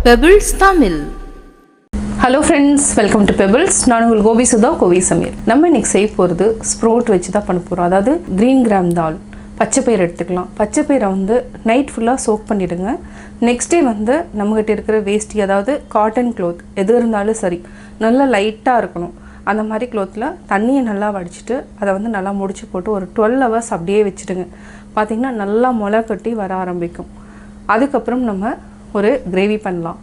Pebbles Tamil. Hello friends, welcome to Pebbles. நான் உங்கள் கோபி சுதா கோவி சமையல். நம்ம இன்னைக்கு செய்ய போகிறது ஸ்ப்ரவுட் வச்சு தான் பண்ண போகிறோம். அதாவது கிரீன் கிராம் தால், பச்சை பயிர் எடுத்துக்கலாம். பச்சை பயிரை நைட் ஃபுல்லாக சோக் பண்ணிவிடுங்க. நெக்ஸ்ட் டே நம்மகிட்ட இருக்கிற வேஸ்டி, அதாவது காட்டன் க்ளோத் எது இருந்தாலும் சரி, நல்லா லைட்டாக இருக்கணும். அந்த மாதிரி க்ளோத்தில் தண்ணியை நல்லா வடிச்சிட்டு அதை நல்லா முடிச்சு போட்டு ஒரு 12 hours அப்படியே வச்சுடுங்க. பார்த்திங்கன்னா நல்லா முளை கட்டி வர ஆரம்பிக்கும். அதுக்கப்புறம் நம்ம ஒரு கிரேவி பண்ணலாம்.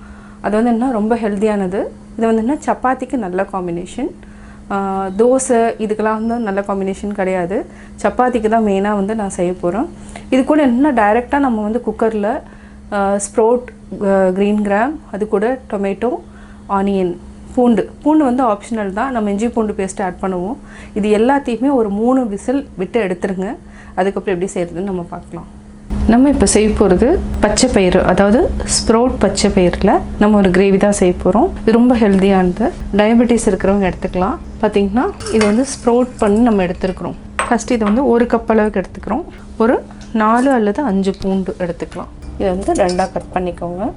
அது என்ன ரொம்ப ஹெல்த்தியானது. இது சப்பாத்திக்கு நல்ல காம்பினேஷன். தோசை இதுக்கெல்லாம் நல்ல காம்பினேஷன் கிடையாது. சப்பாத்திக்கு தான் மெயினாக நான் செய்ய போகிறோம். இது கூட என்ன டைரெக்டாக நம்ம குக்கரில் ஸ்ப்ரவுட் கிரீன் கிராம், அது கூட டொமேட்டோ, ஆனியன், பூண்டு ஆப்ஷனல் தான். நம்ம இஞ்சி பூண்டு பேஸ்ட் ஆட் பண்ணுவோம். இது எல்லாத்தையுமே ஒரு 3 விசில் விட்டு எடுத்துருங்க. அதுக்கப்புறம் எப்படி செய்கிறதுன்னு நம்ம பார்க்கலாம். நம்ம இப்போ செய்ய போகிறது பச்சை பயிறு, அதாவது ஸ்ப்ரவுட் பச்சை பயிரில் நம்ம ஒரு கிரேவி தான் செய்ய போகிறோம். இது ரொம்ப ஹெல்த்தியானது. டயபெட்டிஸ் இருக்கிறவங்க எடுத்துக்கலாம். பார்த்திங்கன்னா இது ஸ்ப்ரவுட் பண்ணி நம்ம எடுத்துருக்குறோம். ஃபஸ்ட்டு இது 1 கப் அளவுக்கு எடுத்துக்கிறோம். ஒரு 4 அல்லது 5 பூண்டு எடுத்துக்கலாம். இதை 2ஆக கட் பண்ணிக்கோங்க.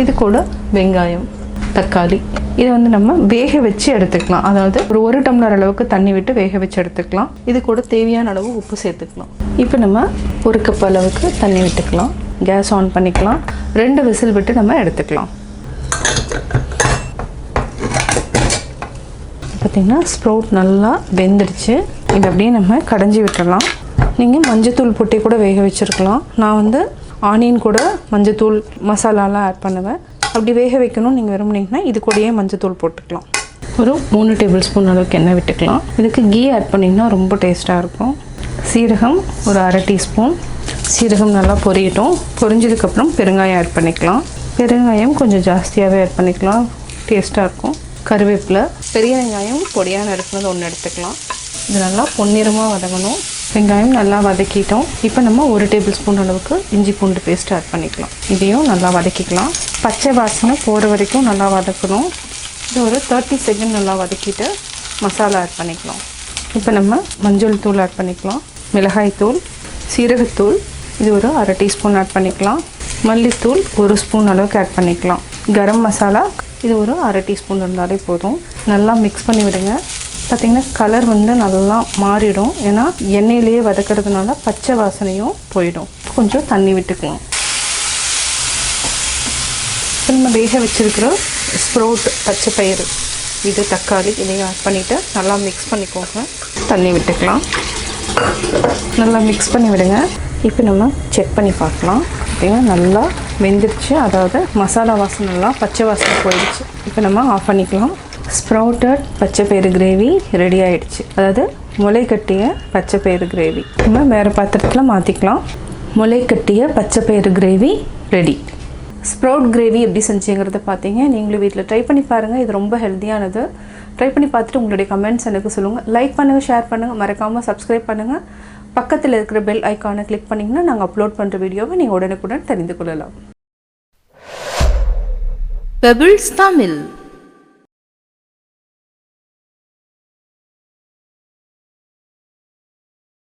இது கூட வெங்காயம், தக்காளி, இதை நம்ம வேக வச்சு எடுத்துக்கலாம். அதாவது ஒரு 1 டம்ளர் அளவுக்கு தண்ணி விட்டு வேக வச்சு எடுத்துக்கலாம். இது கூட தேவையான அளவு உப்பு சேர்த்துக்கலாம். இப்போ நம்ம 1 கப் அளவுக்கு தண்ணி விட்டுக்கலாம். கேஸ் ஆன் பண்ணிக்கலாம். 2 விசில் விட்டு நம்ம எடுத்துக்கலாம். பார்த்திங்கன்னா ஸ்ப்ரவுட் நல்லா வெந்துடுச்சு. இது அப்படியே நம்ம கடைஞ்சி விட்டுடலாம். நீங்கள் மஞ்சத்தூள் போட்டு கூட வேக வச்சுருக்கலாம். நான் ஆனியன் கூட மஞ்சத்தூள் மசாலாலாம் ஆட் பண்ணுவேன். அப்படி வேக வைக்கணும் நீங்கள் விரும்புனீங்கன்னா இது கூடயே மஞ்சத்தூள் போட்டுக்கலாம். ஒரு 3 டேபிள் ஸ்பூன் அளவுக்கு எண்ணெய் விட்டுக்கலாம். இதுக்கு கீ ஆட் பண்ணிங்கன்னா ரொம்ப டேஸ்ட்டாக இருக்கும். சீரகம் ஒரு 1/2 டீஸ்பூன். சீரகம் நல்லா பொரியட்டும். பொரிஞ்சதுக்கப்புறம் பெருங்காயம் ஆட் பண்ணிக்கலாம். பெருங்காயம் கொஞ்சம் ஜாஸ்தியாகவே ஆட் பண்ணிக்கலாம், டேஸ்ட்டாக இருக்கும். கருவேப்பிலை, பெரிய வெங்காயம் பொடியாக நறுக்குனது 1 எடுத்துக்கலாம். இது நல்லா பொன்னிறமாக வதங்கணும். வெங்காயம் நல்லா வதக்கிட்டோம். இப்போ நம்ம 1 டேபிள் ஸ்பூன் அளவுக்கு இஞ்சி பூண்டு பேஸ்ட் ஆட் பண்ணிக்கலாம். இதையும் நல்லா வதக்கிக்கலாம். பச்சை வாசனை போகிற வரைக்கும் நல்லா வதக்கணும். இது ஒரு 30 செகண்ட் நல்லா வதக்கிட்டு மசாலா ஆட் பண்ணிக்கலாம். இப்போ நம்ம மஞ்சள் தூள் ஆட் பண்ணிக்கலாம். மிளகாய் தூள், சீரகத்தூள் இது ஒரு 1/2 டீஸ்பூன் ஆட் பண்ணிக்கலாம். மல்லித்தூள் 1 ஸ்பூன் அளவுக்கு ஆட் பண்ணிக்கலாம். கரம் மசாலா இது ஒரு 1/2 டீஸ்பூன் இருந்தாலே போதும். நல்லா மிக்ஸ் பண்ணி விடுங்க. பார்த்திங்கன்னா கலர் நல்லா மாறிடும். ஏன்னா எண்ணெயிலேயே வதக்கிறதுனால பச்சை வாசனையும் போயிடும். கொஞ்சம் தண்ணி விட்டுக்கலாம். இப்போ நம்ம வேக வச்சுருக்கிற ஸ்ப்ரவுட் பச்சை பயிறு, இது தக்காளி இதையும் ஆட் பண்ணிவிட்டு நல்லா மிக்ஸ் பண்ணிக்கோங்க. தண்ணி விட்டுக்கலாம். நல்லா மிக்ஸ் பண்ணி விடுங்க. இப்போ நம்ம செக் பண்ணி பார்க்கலாம். பார்த்திங்கன்னா நல்லா வெந்துடுச்சு. அதாவது மசாலா வாசனை நல்லா பச்சை வாசனை போயிடுச்சு. இப்போ நம்ம ஆஃப் பண்ணிக்கலாம். ஸ்ப்ரவுட்டட் பச்சை பயிறு கிரேவி ரெடி ஆகிடுச்சு. அதாவது முளை கட்டிய பச்சை பயிறு கிரேவி. நம்ம வேறு பாத்திரத்தில் மாற்றிக்கலாம். முளை கட்டிய பச்சை பயிறு கிரேவி ரெடி. ஸ்ப்ரவுட் கிரேவி எப்படி செஞ்சுங்கிறத பார்த்தீங்க. நீங்களும் வீட்டில் ட்ரை பண்ணி பாருங்கள். இது ரொம்ப ஹெல்த்தியானது. ட்ரை பண்ணி பார்த்துட்டு உங்களுடைய கமெண்ட்ஸ் எனக்கு சொல்லுங்கள். லைக் பண்ணுங்கள், ஷேர் பண்ணுங்கள், மறக்காமல் சப்ஸ்கிரைப் பண்ணுங்கள். பக்கத்தில் இருக்கிற பெல் ஐக்கானை கிளிக் பண்ணிங்கன்னா நாங்கள் அப்லோட் பண்ணுற வீடியோவை நீங்கள் உடனுக்குடன் தெரிந்து கொள்ளலாம். பெபிள்ஸ் தமிழ்.